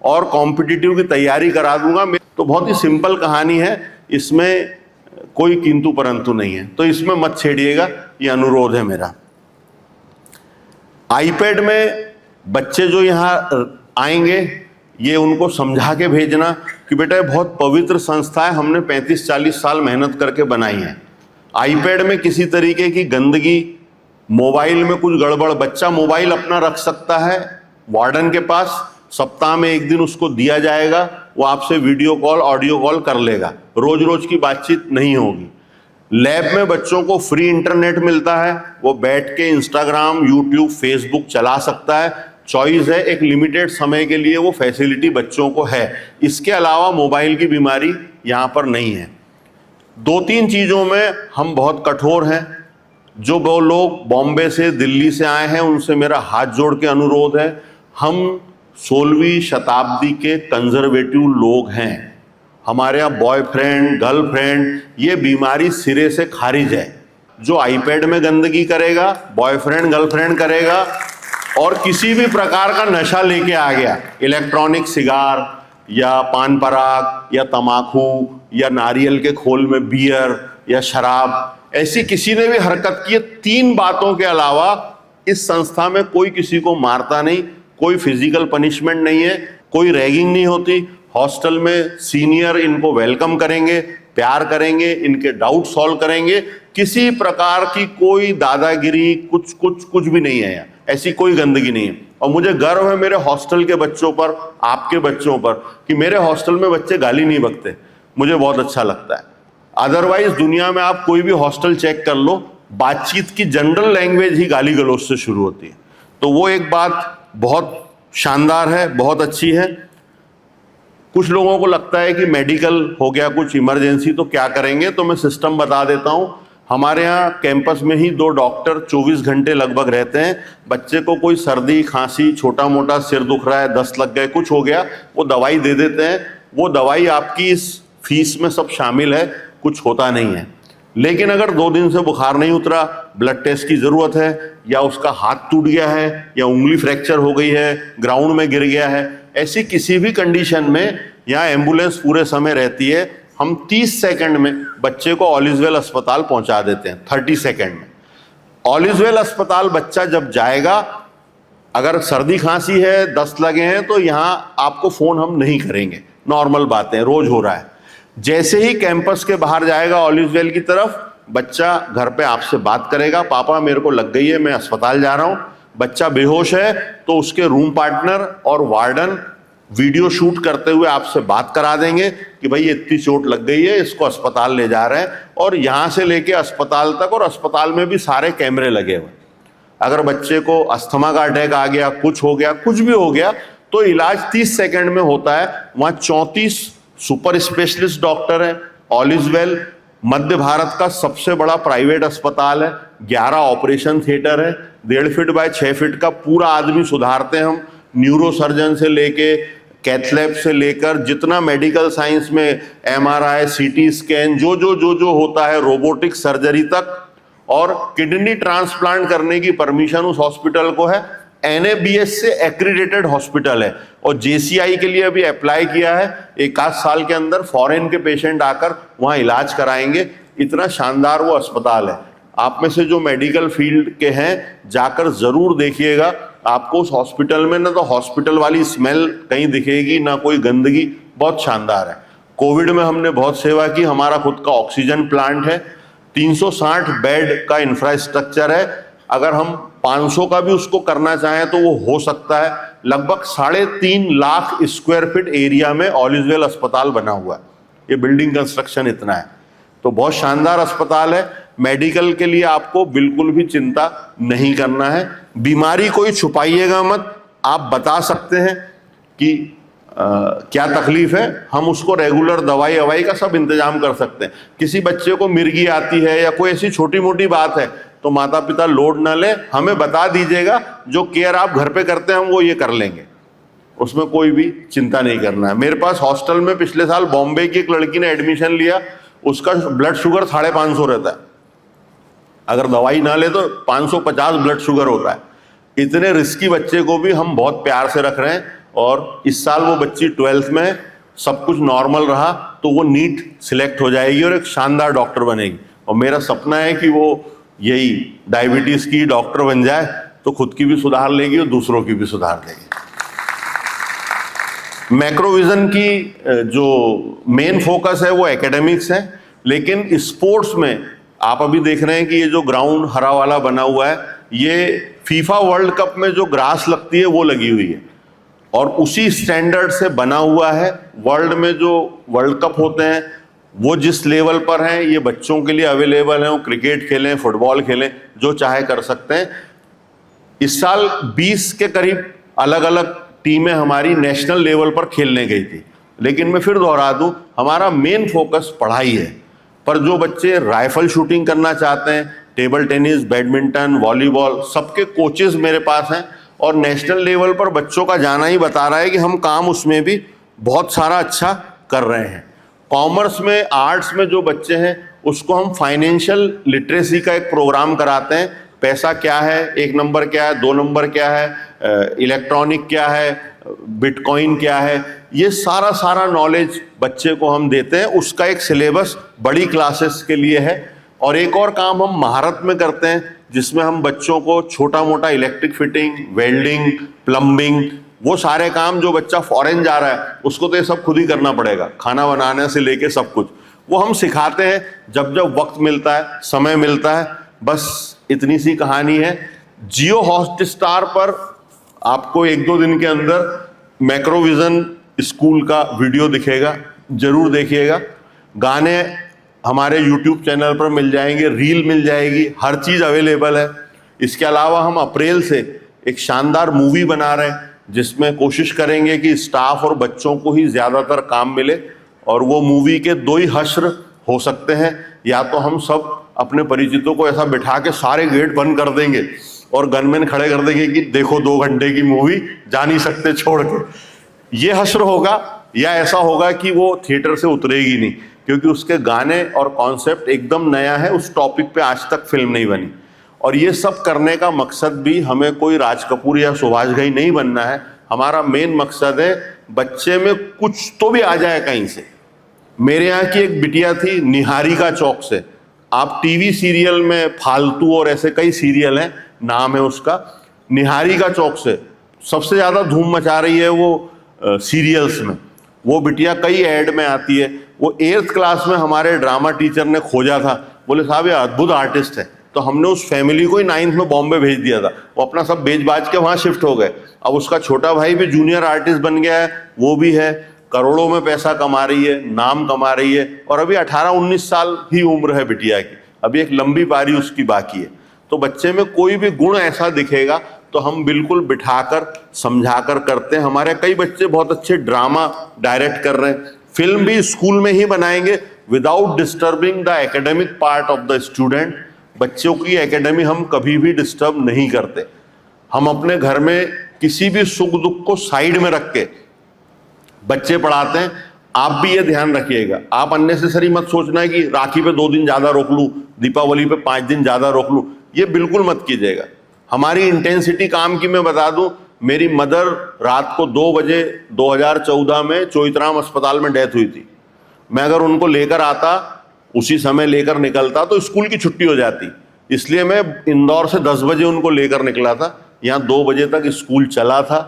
Speaker 1: और कॉम्पिटिटिव की तैयारी करा दूंगा। तो बहुत ही सिंपल कहानी है, इसमें कोई किंतु परंतु नहीं है, तो इसमें मत छेड़िएगा, ये अनुरोध है मेरा। आईपैड में बच्चे जो यहाँ आएंगे, ये उनको समझा के भेजना कि बेटा ये बहुत पवित्र संस्था है, हमने 35-40 साल मेहनत करके बनाई है। आईपैड में किसी तरीके की गंदगी मोबाइल में कुछ गड़बड़, बच्चा मोबाइल अपना रख सकता है वार्डन के पास, सप्ताह में एक दिन उसको दिया जाएगा, वो आपसे वीडियो कॉल ऑडियो कॉल कर लेगा, रोज रोज की बातचीत नहीं होगी। लैब में बच्चों को फ्री इंटरनेट मिलता है, वो बैठ के इंस्टाग्राम, यूट्यूब, फेसबुक चला सकता है, चॉइस है, एक लिमिटेड समय के लिए वो फैसिलिटी बच्चों को है। इसके अलावा मोबाइल की बीमारी यहाँ पर नहीं है। 2-3 चीज़ों में हम बहुत कठोर हैं। जो वो लोग बॉम्बे से, दिल्ली से आए हैं, उनसे मेरा हाथ जोड़ के अनुरोध है, हम 16वीं शताब्दी के कंजर्वेटिव लोग हैं। हमारे यहाँ बॉयफ्रेंड, गर्लफ्रेंड, ये बीमारी सिरे से खारिज है। जो आईपैड में गंदगी करेगा, बॉयफ्रेंड गर्लफ्रेंड करेगा, और किसी भी प्रकार का नशा लेके आ गया, इलेक्ट्रॉनिक सिगार या पान पराग या तमाकू या नारियल के खोल में बियर या शराब, ऐसी किसी ने भी हरकत की है, 3 बातों के अलावा इस संस्था में कोई किसी को मारता नहीं, कोई फिजिकल पनिशमेंट नहीं है, कोई रैगिंग नहीं होती। हॉस्टल में सीनियर इनको वेलकम करेंगे, प्यार करेंगे, इनके डाउट सॉल्व करेंगे। किसी प्रकार की कोई दादागिरी, कुछ भी नहीं है यहाँ, ऐसी कोई गंदगी नहीं है। और मुझे गर्व है मेरे हॉस्टल के बच्चों पर, आपके बच्चों पर, कि मेरे हॉस्टल में बच्चे गाली नहीं बकते। मुझे बहुत अच्छा लगता है। अदरवाइज दुनिया में आप कोई भी हॉस्टल चेक कर लो, बातचीत की जनरल लैंग्वेज ही गाली गलौज से शुरू होती है। तो वो एक बात बहुत शानदार है, बहुत अच्छी है। कुछ लोगों को लगता है कि मेडिकल हो गया, कुछ इमरजेंसी, तो क्या करेंगे, तो मैं सिस्टम बता देता हूं। हमारे यहाँ कैंपस में ही 2 डॉक्टर 24 घंटे लगभग रहते हैं। बच्चे को कोई सर्दी खांसी, छोटा मोटा सिर दुख रहा है, दस्त लग गए, कुछ हो गया, वो दवाई दे देते हैं। वो दवाई आपकी इस फीस में सब शामिल है, कुछ होता नहीं है। लेकिन अगर 2 दिन से बुखार नहीं उतरा, ब्लड टेस्ट की ज़रूरत है, या उसका हाथ टूट गया है, या उंगली फ्रैक्चर हो गई है, ग्राउंड में गिर गया है, ऐसी किसी भी कंडीशन में यहाँ एम्बुलेंस पूरे समय रहती है। हम 30 सेकंड में बच्चे को ऑलिसवेल अस्पताल पहुंचा देते हैं, 30 सेकंड में। ऑलिसवेल अस्पताल बच्चा जब जाएगा, अगर सर्दी खांसी है, दस्त लगे हैं, तो यहाँ आपको फ़ोन हम नहीं करेंगे, नॉर्मल बातें, रोज हो रहा है। जैसे ही कैंपस के बाहर जाएगा ऑलिसवेल की तरफ, बच्चा घर पे आपसे बात करेगा, पापा मेरे को लग गई है, मैं अस्पताल जा रहा हूँ। बच्चा बेहोश है तो उसके रूम पार्टनर और वार्डन वीडियो शूट करते हुए आपसे बात करा देंगे कि भाई इतनी चोट लग गई है, इसको अस्पताल ले जा रहे हैं। और यहाँ से लेके अस्पताल तक, और अस्पताल में भी सारे कैमरे लगे हुए। अगर बच्चे को अस्थमा का अटैक आ गया, कुछ हो गया, कुछ भी हो गया, तो इलाज 30 सेकंड में होता है। वहाँ 34 सुपर स्पेशलिस्ट डॉक्टर हैं। ऑलिसवेल मध्य भारत का सबसे बड़ा प्राइवेट अस्पताल है। 11 ऑपरेशन थिएटर है। 1.5 फीट बाय 6 फीट का पूरा आदमी सुधारते हैं हम। न्यूरो सर्जन से लेके, कैथलैब से लेकर, जितना मेडिकल साइंस में MRI, CT स्कैन, जो होता है, रोबोटिक सर्जरी तक। और किडनी ट्रांसप्लांट करने की परमिशन उस हॉस्पिटल को है। NABS से एक्रीडेटेड हॉस्पिटल है, और JCI के लिए अभी अप्लाई किया है। 1 साल के अंदर फॉरेन के पेशेंट आकर वहाँ इलाज कराएंगे। इतना शानदार वो अस्पताल है। आप में से जो मेडिकल फील्ड के हैं, जाकर जरूर देखिएगा। आपको उस हॉस्पिटल में ना तो हॉस्पिटल वाली स्मेल कहीं दिखेगी, ना कोई गंदगी, बहुत शानदार है। कोविड में हमने बहुत सेवा की। हमारा खुद का ऑक्सीजन प्लांट है, 360 बेड का इंफ्रास्ट्रक्चर है। अगर हम 500 का भी उसको करना चाहें तो वो हो सकता है। लगभग 3.5 लाख स्क्वायर फीट एरिया में ऑलिसवेल अस्पताल बना हुआ है। ये बिल्डिंग कंस्ट्रक्शन इतना है, तो बहुत शानदार अस्पताल है। मेडिकल के लिए आपको बिल्कुल भी चिंता नहीं करना है। बीमारी कोई छुपाइएगा मत, आप बता सकते हैं कि क्या तकलीफ है, हम उसको रेगुलर दवाई अवाई का सब इंतजाम कर सकते हैं। किसी बच्चे को मिर्गी आती है या कोई ऐसी छोटी मोटी बात है, तो माता पिता लोड ना ले, हमें बता दीजिएगा। जो केयर आप घर पे करते हैं हम वो ये कर लेंगे, उसमें कोई भी चिंता नहीं करना है। मेरे पास हॉस्टल में पिछले साल बॉम्बे की एक लड़की ने एडमिशन लिया, उसका ब्लड शुगर 550 रहता है। अगर दवाई ना ले तो 550 ब्लड शुगर होता है। इतने रिस्की बच्चे को भी हम बहुत प्यार से रख रहे हैं। और इस साल वो बच्ची 12th में, सब कुछ नॉर्मल रहा तो वो नीट सिलेक्ट हो जाएगी और एक शानदार डॉक्टर बनेगी। और मेरा सपना है कि वो यही डायबिटीज़ की डॉक्टर बन जाए, तो खुद की भी सुधार लेगी और दूसरों की भी सुधार लेगी। मैक्रोविजन की जो मेन फोकस है वो एकेडमिक्स है, लेकिन स्पोर्ट्स में आप अभी देख रहे हैं कि ये जो ग्राउंड हरा वाला बना हुआ है, ये फीफा वर्ल्ड कप में जो ग्रास लगती है वो लगी हुई है और उसी स्टैंडर्ड से बना हुआ है। वर्ल्ड में जो वर्ल्ड कप होते हैं वो जिस लेवल पर हैं, ये बच्चों के लिए अवेलेबल हैं। वो क्रिकेट खेलें, फुटबॉल खेलें, जो चाहे कर सकते हैं। इस साल 20 के करीब अलग अलग टीमें हमारी नेशनल लेवल पर खेलने गई थी, लेकिन मैं फिर दोहरा दूं, हमारा मेन फोकस पढ़ाई है। पर जो बच्चे राइफल शूटिंग करना चाहते हैं, टेबल टेनिस, बैडमिंटन, वॉलीबॉल, सबके कोचेस मेरे पास हैं और नेशनल लेवल पर बच्चों का जाना ही बता रहा है कि हम काम उसमें भी बहुत सारा अच्छा कर रहे हैं। कॉमर्स में, आर्ट्स में जो बच्चे हैं उसको हम फाइनेंशियल लिटरेसी का एक प्रोग्राम कराते हैं। पैसा क्या है, 1 नंबर क्या है, 2 नंबर क्या है, इलेक्ट्रॉनिक क्या है, बिटकॉइन क्या है, ये सारा नॉलेज बच्चे को हम देते हैं। उसका एक सिलेबस बड़ी क्लासेस के लिए है। और एक और काम हम महारत में करते हैं जिसमें हम बच्चों को छोटा मोटा इलेक्ट्रिक फिटिंग, वेल्डिंग, प्लम्बिंग, वो सारे काम जो बच्चा फॉरेन जा रहा है उसको तो ये सब खुद ही करना पड़ेगा, खाना बनाने से लेके सब कुछ वो हम सिखाते हैं जब जब वक्त मिलता है, समय मिलता है। बस इतनी सी कहानी है। जियो हॉटस्टार पर आपको 1-2 दिन के अंदर मैक्रोविजन स्कूल का वीडियो दिखेगा, जरूर देखिएगा। गाने हमारे यूट्यूब चैनल पर मिल जाएंगे, रील मिल जाएगी, हर चीज़ अवेलेबल है। इसके अलावा हम अप्रैल से एक शानदार मूवी बना रहे हैं जिसमें कोशिश करेंगे कि स्टाफ और बच्चों को ही ज़्यादातर काम मिले। और वो मूवी के 2 ही हश्र हो सकते हैं, या तो हम सब अपने परिचितों को ऐसा बिठा के सारे गेट बंद कर देंगे और गनमैन खड़े कर देंगे कि देखो 2 घंटे की मूवी, जा नहीं सकते छोड़ के, ये हश्र होगा। या ऐसा होगा कि वो थिएटर से उतरेगी नहीं, क्योंकि उसके गाने और कॉन्सेप्ट एकदम नया है, उस टॉपिक पे आज तक फिल्म नहीं बनी। और ये सब करने का मकसद भी हमें कोई राज कपूर या सुभाष घई नहीं बनना है। हमारा मेन मकसद है बच्चे में कुछ तो भी आ जाए कहीं से। मेरे यहाँ की एक बिटिया थी निहारिका चौक से, आप टीवी सीरियल में फालतू और ऐसे कई सीरियल हैं, नाम है उसका, निहारिका चौक से सबसे ज़्यादा धूम मचा रही है वो सीरियल्स में। वो बिटिया कई ऐड में आती है। वो 8th क्लास में हमारे ड्रामा टीचर ने खोजा था, बोले साहब ये अद्भुत आर्टिस्ट है। तो हमने उस फैमिली को ही 9th में बॉम्बे भेज दिया था। वो अपना सब बेच बाज के वहाँ शिफ्ट हो गए। अब उसका छोटा भाई भी जूनियर आर्टिस्ट बन गया है, वो भी है, करोड़ों में पैसा कमा रही है, नाम कमा रही है। और अभी 18-19 साल ही उम्र है बिटिया की, अभी एक लंबी पारी उसकी बाकी है। तो बच्चे में कोई भी गुण ऐसा दिखेगा तो हम बिल्कुल बिठाकर समझाकर करते हैं। हमारे कई बच्चे बहुत अच्छे ड्रामा डायरेक्ट कर रहे हैं, फिल्म भी स्कूल में ही बनाएंगे without disturbing the academic part of the student. बच्चों की एकेडमी हम कभी भी डिस्टर्ब नहीं करते। हम अपने घर में किसी भी सुख दुख को साइड में रख के बच्चे पढ़ाते हैं। आप भी ये ध्यान रखिएगा, आप अननेसेसरी मत सोचना है कि राखी पे 2 दिन ज़्यादा रोक लूँ, दीपावली पे 5 दिन ज़्यादा रोक लूँ, ये बिल्कुल मत कीजिएगा। हमारी इंटेंसिटी काम की मैं बता दूं, मेरी मदर रात को 2 बजे 2014 में चोइथराम अस्पताल में डेथ हुई थी। मैं अगर उनको लेकर आता, उसी समय लेकर निकलता तो स्कूल की छुट्टी हो जाती। इसलिए मैं इंदौर से 10 बजे उनको लेकर निकला था। यहाँ 2 बजे तक स्कूल चला था।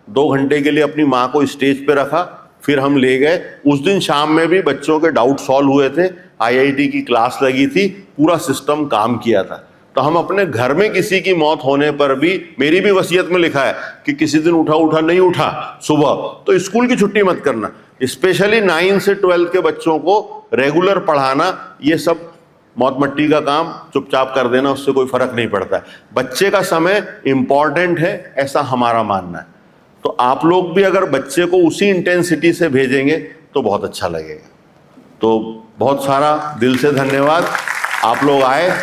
Speaker 1: 2 घंटे के लिए अपनी माँ को स्टेज पे रखा, फिर हम ले गए। उस दिन शाम में भी बच्चों के डाउट सॉल्व हुए थे, IIT की क्लास लगी थी, पूरा सिस्टम काम किया था। तो हम अपने घर में किसी की मौत होने पर भी, मेरी भी वसीयत में लिखा है कि किसी दिन उठा नहीं उठा सुबह तो स्कूल की छुट्टी मत करना। स्पेशली 9 से 12 के बच्चों को रेगुलर पढ़ाना, ये सब मौत मट्टी का काम, चुपचाप कर देना, उससे कोई फर्क नहीं पड़ता है। बच्चे का समय इंपॉर्टेंट है, ऐसा हमारा मानना है। तो आप लोग भी अगर बच्चे को उसी इंटेंसिटी से भेजेंगे तो बहुत अच्छा लगेगा। तो बहुत सारा दिल से धन्यवाद, आप लोग आए।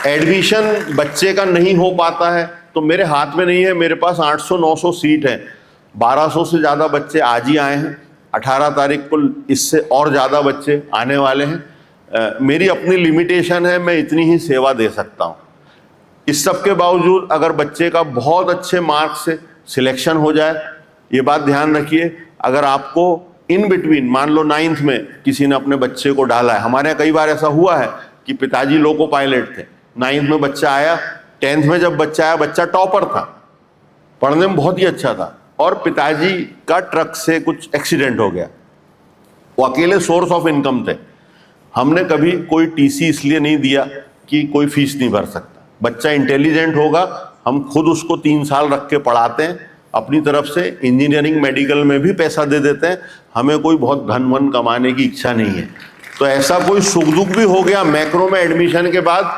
Speaker 1: एडमिशन बच्चे का नहीं हो पाता है तो मेरे हाथ में नहीं है, मेरे पास 800-900 सीट है। 1200 से ज़्यादा बच्चे आज ही आए हैं। 18 तारीख को इससे और ज़्यादा बच्चे आने वाले हैं। मेरी अपनी लिमिटेशन है, मैं इतनी ही सेवा दे सकता हूँ। इस सब के बावजूद अगर बच्चे का बहुत अच्छे मार्क्स से सिलेक्शन हो जाए, ये बात ध्यान रखिए, अगर आपको इन बिटवीन, मान लो 9th में किसी ने अपने बच्चे को डाला है, हमारे यहाँ कई बार ऐसा हुआ है कि पिताजी लोको पायलट थे, 9th में बच्चा आया, 10th में जब बच्चा आया, बच्चा टॉपर था, पढ़ने में बहुत ही अच्छा था, और पिताजी का ट्रक से कुछ एक्सीडेंट हो गया। वो अकेले सोर्स ऑफ इनकम थे। हमने कभी कोई टीसी इसलिए नहीं दिया कि कोई फीस नहीं भर सकता, बच्चा इंटेलिजेंट होगा, हम खुद उसको 3 साल रख के पढ़ाते हैं, अपनी तरफ से इंजीनियरिंग मेडिकल में भी पैसा दे देते हैं, हमें कोई बहुत धन वन कमाने की इच्छा नहीं है। तो ऐसा कोई सुख दुख भी हो गया मैक्रो में एडमिशन के बाद,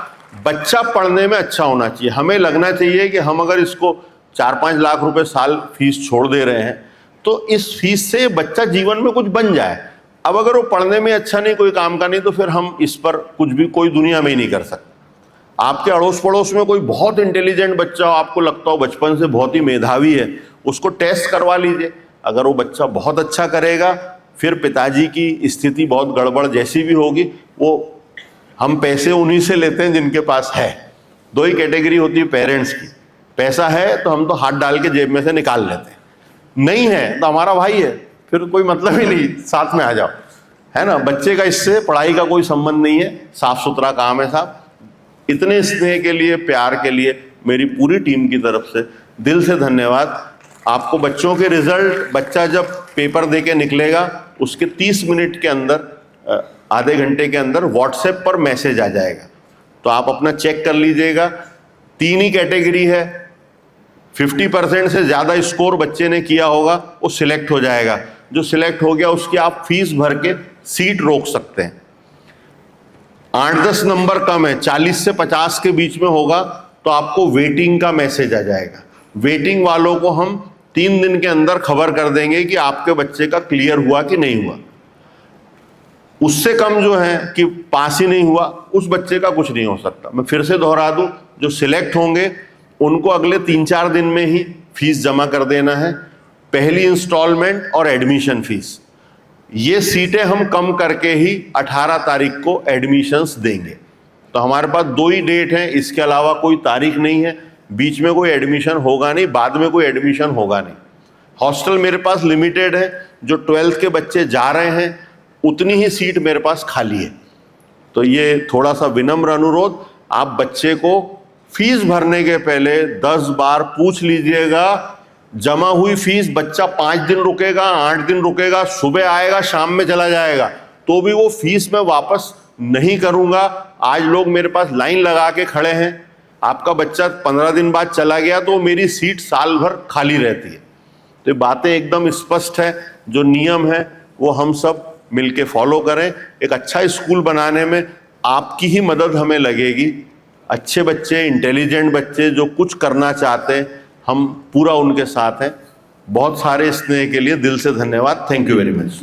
Speaker 1: बच्चा पढ़ने में अच्छा होना चाहिए। हमें लगना चाहिए कि हम अगर इसको 4-5 लाख रुपए साल फीस छोड़ दे रहे हैं तो इस फीस से बच्चा जीवन में कुछ बन जाए। अब अगर वो पढ़ने में अच्छा नहीं, कोई काम का नहीं, तो फिर हम इस पर कुछ भी कोई दुनिया में ही नहीं कर सकते। आपके अड़ोस पड़ोस में कोई बहुत इंटेलिजेंट बच्चा हो, आपको लगता हो बचपन से बहुत ही मेधावी है, उसको टेस्ट करवा लीजिए। अगर वो बच्चा बहुत अच्छा करेगा, फिर पिताजी की स्थिति बहुत गड़बड़ जैसी भी होगी, वो हम पैसे उन्हीं से लेते हैं जिनके पास है। 2 ही कैटेगरी होती है पेरेंट्स की, पैसा है तो हम तो हाथ डाल के जेब में से निकाल लेते हैं, नहीं है तो हमारा भाई है, फिर कोई मतलब ही नहीं, साथ में आ जाओ, है ना। बच्चे का इससे पढ़ाई का कोई संबंध नहीं है, साफ सुथरा काम है साहब। इतने स्नेह के लिए, प्यार के लिए मेरी पूरी टीम की तरफ से दिल से धन्यवाद। आपको बच्चों के रिजल्ट, बच्चा जब पेपर दे के निकलेगा उसके 30 मिनट के अंदर, आधे घंटे के अंदर व्हाट्सएप पर मैसेज आ जाएगा, तो आप अपना चेक कर लीजिएगा। 3 ही कैटेगरी है, 50% से ज़्यादा स्कोर बच्चे ने किया होगा वो सिलेक्ट हो जाएगा। जो सिलेक्ट हो गया उसकी आप फीस भर के सीट रोक सकते हैं। 8-10 नंबर कम है, 40 से 50 के बीच में होगा तो आपको वेटिंग का मैसेज आ जाएगा। वेटिंग वालों को हम 3 दिन के अंदर खबर कर देंगे कि आपके बच्चे का क्लियर हुआ कि नहीं हुआ। उससे कम जो है कि पास ही नहीं हुआ, उस बच्चे का कुछ नहीं हो सकता। मैं फिर से दोहरा दूं, जो सिलेक्ट होंगे उनको अगले 3-4 दिन में ही फीस जमा कर देना है, पहली इंस्टॉलमेंट और एडमिशन फीस। ये सीटें हम कम करके ही 18 तारीख को एडमिशन्स देंगे। तो हमारे पास 2 ही डेट हैं, इसके अलावा कोई तारीख नहीं है। बीच में कोई एडमिशन होगा नहीं, बाद में कोई एडमिशन होगा नहीं। हॉस्टल मेरे पास लिमिटेड है, जो 12th के बच्चे जा रहे हैं उतनी ही सीट मेरे पास खाली है। तो ये थोड़ा सा विनम्र अनुरोध, आप बच्चे को फीस भरने के पहले 10 बार पूछ लीजिएगा। जमा हुई फीस बच्चा 5 दिन रुकेगा, 8 दिन रुकेगा, सुबह आएगा शाम में चला जाएगा, तो भी वो फीस मैं वापस नहीं करूंगा। आज लोग मेरे पास लाइन लगा के खड़े हैं, आपका बच्चा 15 दिन बाद चला गया तो मेरी सीट साल भर खाली रहती है। तो ये बातें एकदम स्पष्ट है, जो नियम है वो हम सब मिलके फॉलो करें। एक अच्छा स्कूल बनाने में आपकी ही मदद हमें लगेगी। अच्छे बच्चे, इंटेलिजेंट बच्चे जो कुछ करना चाहते हैं, हम पूरा उनके साथ हैं। बहुत सारे स्नेह के लिए दिल से धन्यवाद। Thank you very much.